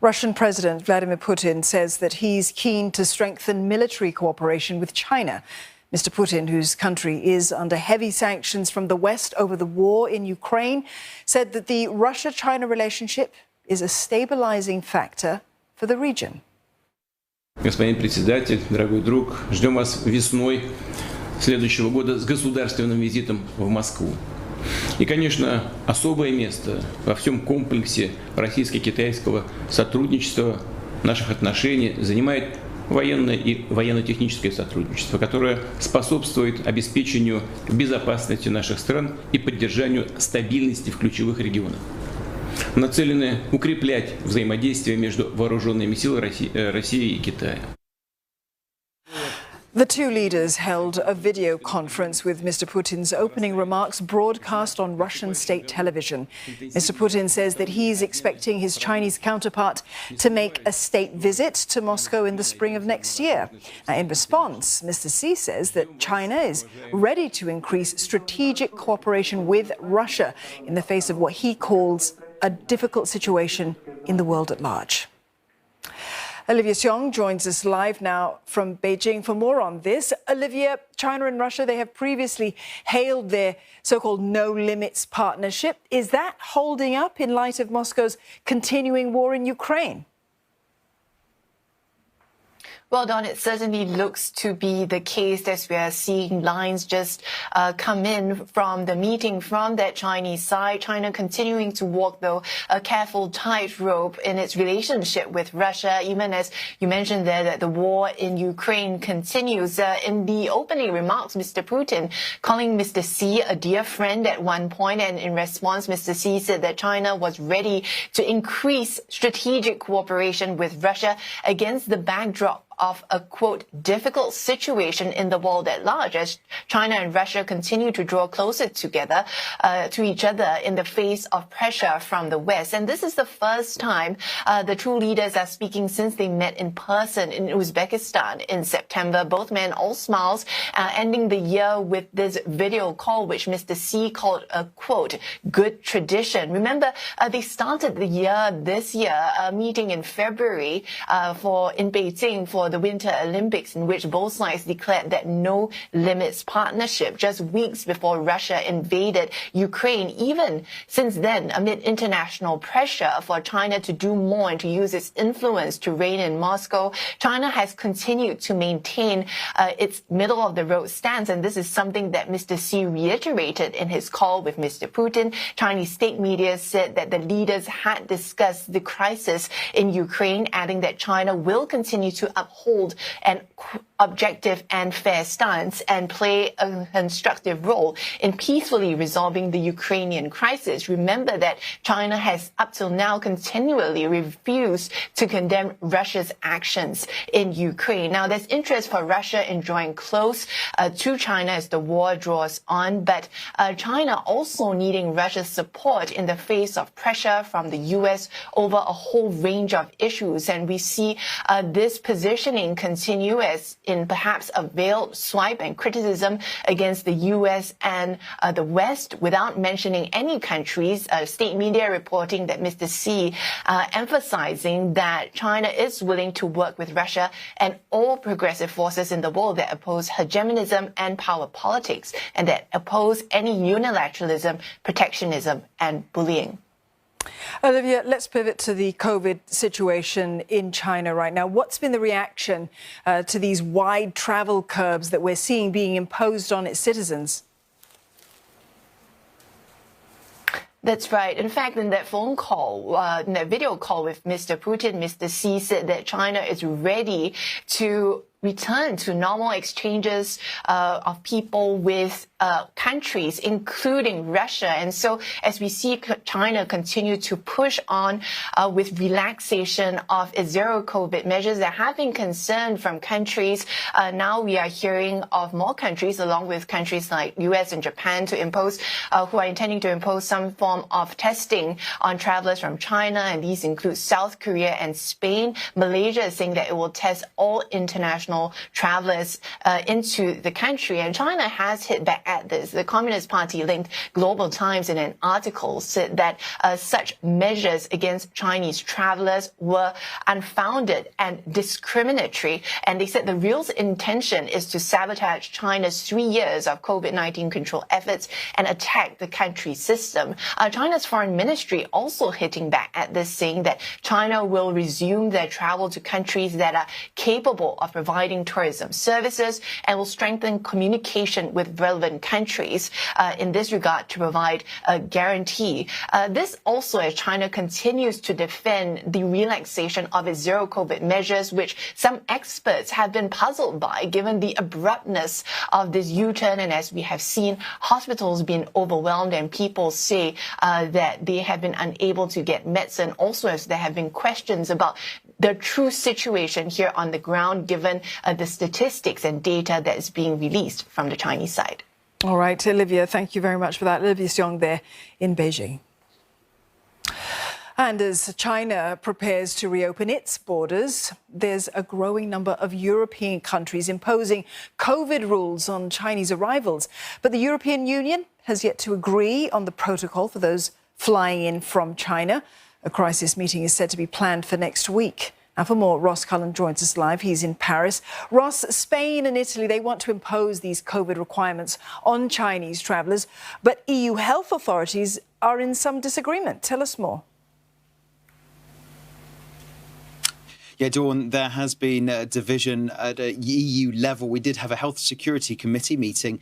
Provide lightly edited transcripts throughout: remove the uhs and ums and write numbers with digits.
Russian President Vladimir Putin says that he's keen to strengthen military cooperation with China. Mr Putin, whose country is under heavy sanctions from the West over the war in Ukraine, said that the Russia-China relationship is a stabilising factor for the region. Господин председатель, дорогой друг, ждем вас весной следующего года с государственным визитом в Москву. И, конечно, особое место во всем комплексе российско-китайского сотрудничества, наших отношений занимает военное и военно-техническое сотрудничество, которое способствует обеспечению безопасности наших стран и поддержанию стабильности в ключевых регионах. Нацелены укреплять взаимодействие между вооруженными силами России и Китая. The two leaders held a video conference with Mr Putin's opening remarks broadcast on Russian state television. Mr Putin says that he's expecting his Chinese counterpart to make a state visit to Moscow in the spring of next year. Now, in response, Mr Xi says that China is ready to increase strategic cooperation with Russia in the face of what he calls a difficult situation in the world at large. Olivia Xiong joins us live now from Beijing for more on this. Olivia, China and Russia, they have previously hailed their so-called no-limits partnership. Is that holding up in light of Moscow's continuing war in Ukraine? Well, Don, it certainly looks to be the case as we are seeing lines just come in from the meeting from that Chinese side. China continuing to walk, though, a careful tightrope in its relationship with Russia, even as you mentioned there that the war in Ukraine continues. In the opening remarks, Mr Putin calling Mr Xi a dear friend at one point, and in response, Mr Xi said that China was ready to increase strategic cooperation with Russia against the backdrop of a, quote, difficult situation in the world at large as China and Russia continue to draw closer together to each other in the face of pressure from the West. And this is the first time the two leaders are speaking since they met in person in Uzbekistan in September. Both men all smiles, ending the year with this video call, which Mr Xi called a, quote, good tradition. Remember, they started the year this year, meeting in February in Beijing for the Winter Olympics, in which both sides declared that no limits partnership just weeks before Russia invaded Ukraine. Even since then, amid international pressure for China to do more and to use its influence to reign in Moscow, China has continued to maintain its middle-of-the-road stance, and this is something that Mr Xi reiterated in his call with Mr Putin. Chinese state media said that the leaders had discussed the crisis in Ukraine, adding that China will continue to uphold an objective and fair stance and play a constructive role in peacefully resolving the Ukrainian crisis. Remember that China has up till now continually refused to condemn Russia's actions in Ukraine. Now, there's interest for Russia in drawing close to China as the war draws on, but China also needing Russia's support in the face of pressure from the U.S. over a whole range of issues. And we see this positioning continue as in perhaps a veiled swipe and criticism against the U.S. and the West without mentioning any countries. State media reporting that Mr. Xi emphasizing that China is willing to work with Russia and all progressive forces in the world that oppose hegemonism and power politics and that oppose any unilateralism, protectionism and bullying. Olivia, let's pivot to the COVID situation in China right now. What's been the reaction to these wide travel curbs that we're seeing being imposed on its citizens? That's right. In fact, in that phone call, in that video call with Mr. Putin, Mr. Xi said that China is ready to return to normal exchanges of people with countries, including Russia. And so as we see China continue to push on with relaxation of its zero COVID measures, there have been concern from countries. Now we are hearing of more countries, along with countries like US and Japan, to impose, who are intending to impose some form of testing on travelers from China. And these include South Korea and Spain. Malaysia is saying that it will test all international international travelers into the country. And China has hit back at this. The Communist Party linked Global Times in an article said that such measures against Chinese travelers were unfounded and discriminatory. And they said the real intention is to sabotage China's 3 years of COVID-19 control efforts and attack the country's system. China's foreign ministry also hitting back at this, saying that China will resume their travel to countries that are capable of providing tourism services and will strengthen communication with relevant countries in this regard to provide a guarantee. This also as China continues to defend the relaxation of its zero COVID measures, which some experts have been puzzled by given the abruptness of this U-turn. And as we have seen, hospitals being overwhelmed and people say that they have been unable to get medicine. Also, as there have been questions about the true situation here on the ground, given the statistics and data that is being released from the Chinese side. All right, Olivia, thank you very much for that. Olivia Xiong there in Beijing. And as China prepares to reopen its borders, there's a growing number of European countries imposing COVID rules on Chinese arrivals. But the European Union has yet to agree on the protocol for those flying in from China. A crisis meeting is said to be planned for next week. Now, for more, Ross Cullen joins us live. He's in Paris. Ross, Spain and Italy, they want to impose these COVID requirements on Chinese travellers, but EU health authorities are in some disagreement. Tell us more. Yeah, Dawn, there has been a division at a EU level. We did have a Health Security Committee meeting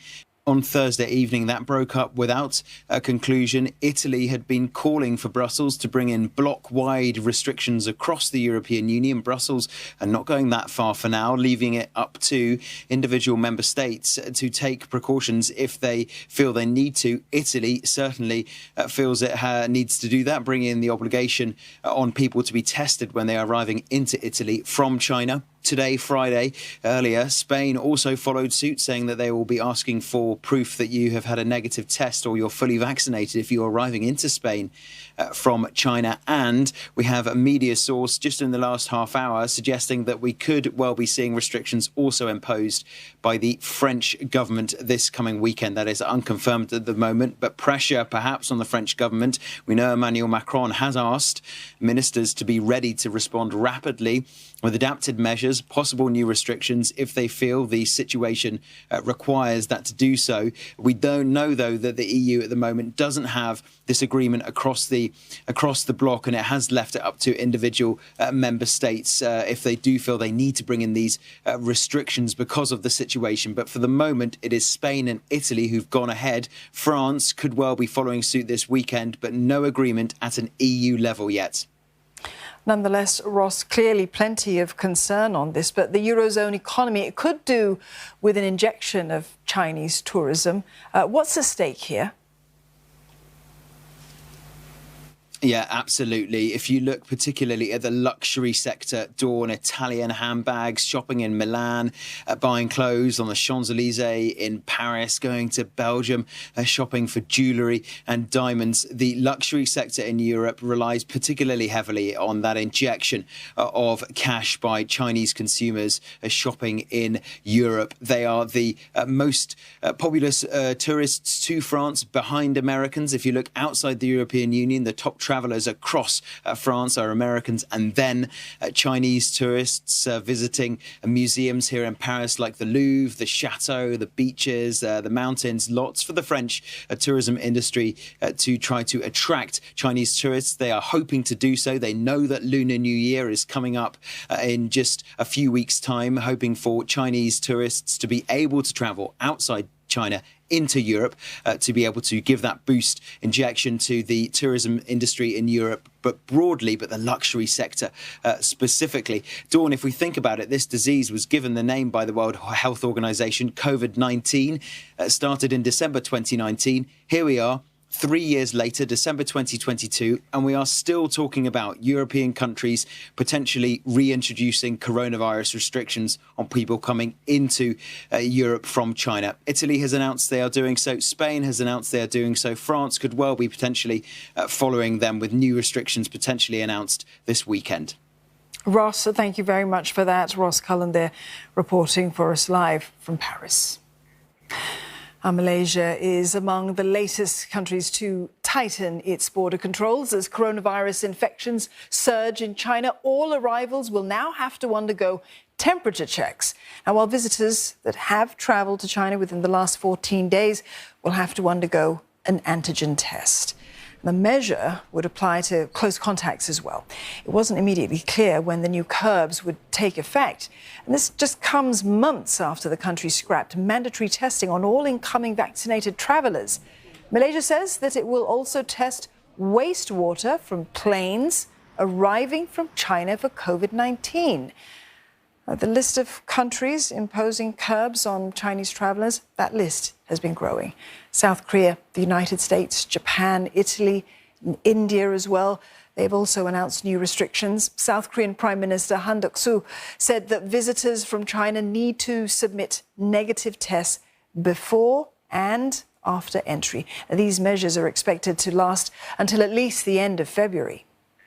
on Thursday evening. That broke up without a conclusion. Italy had been calling for Brussels to bring in block-wide restrictions across the European Union. Brussels are not going that far for now, leaving it up to individual member states to take precautions if they feel they need to. Italy certainly feels it needs to do that, bringing in the obligation on people to be tested when they are arriving into Italy from China. Today, Friday, earlier, Spain also followed suit, saying that they will be asking for proof that you have had a negative test or you're fully vaccinated if you're arriving into Spain from China. And we have a media source just in the last half hour suggesting that we could well be seeing restrictions also imposed by the French government this coming weekend. That is unconfirmed at the moment, but pressure perhaps on the French government. We know Emmanuel Macron has asked ministers to be ready to respond rapidly with adapted measures, possible new restrictions if they feel the situation requires that to do so. We don't know, though, that the EU at the moment doesn't have this agreement across the bloc, and it has left it up to individual member states if they do feel they need to bring in these restrictions because of the situation. But for the moment, it is Spain and Italy who've gone ahead. France could well be following suit this weekend, but no agreement at an EU level yet. Nonetheless, Ross, clearly plenty of concern on this, but the Eurozone economy, it could do with an injection of Chinese tourism. What's at stake here? Yeah, absolutely. If you look particularly at the luxury sector, Dawn, Italian handbags, shopping in Milan, buying clothes on the Champs-Élysées in Paris, going to Belgium, shopping for jewellery and diamonds. The luxury sector in Europe relies particularly heavily on that injection of cash by Chinese consumers shopping in Europe. They are the most populous tourists to France, behind Americans. If you look outside the European Union, the top travellers across France are Americans, and then Chinese tourists visiting museums here in Paris like the Louvre, the Chateau, the beaches, the mountains. Lots for the French tourism industry to try to attract Chinese tourists. They are hoping to do so. They know that Lunar New Year is coming up in just a few weeks' time, hoping for Chinese tourists to be able to travel outside China into Europe to be able to give that boost injection to the tourism industry in Europe, but broadly, but the luxury sector specifically. Dawn, if we think about it, this disease was given the name by the World Health Organization, COVID-19, started in December 2019. Here we are, 3 years later, December 2022, and we are still talking about European countries potentially reintroducing coronavirus restrictions on people coming into Europe from China. Italy has announced they are doing so. Spain has announced they are doing so. France could well be potentially following them with new restrictions potentially announced this weekend. Ross, thank you very much for that. Ross Cullen there reporting for us live from Paris. Malaysia is among the latest countries to tighten its border controls as coronavirus infections surge in China. All arrivals will now have to undergo temperature checks. Now, while visitors that have travelled to China within the last 14 days will have to undergo an antigen test. The measure would apply to close contacts as well. It wasn't immediately clear when the new curbs would take effect. And this just comes months after the country scrapped mandatory testing on all incoming vaccinated travellers. Malaysia says that it will also test wastewater from planes arriving from China for COVID-19. The list of countries imposing curbs on Chinese travellers, that list has been growing. South Korea, the United States, Japan, Italy, India as well. They've also announced new restrictions. South Korean Prime Minister Han Duck-soo said that visitors from China need to submit negative tests before and after entry. These measures are expected to last until at least the end of February.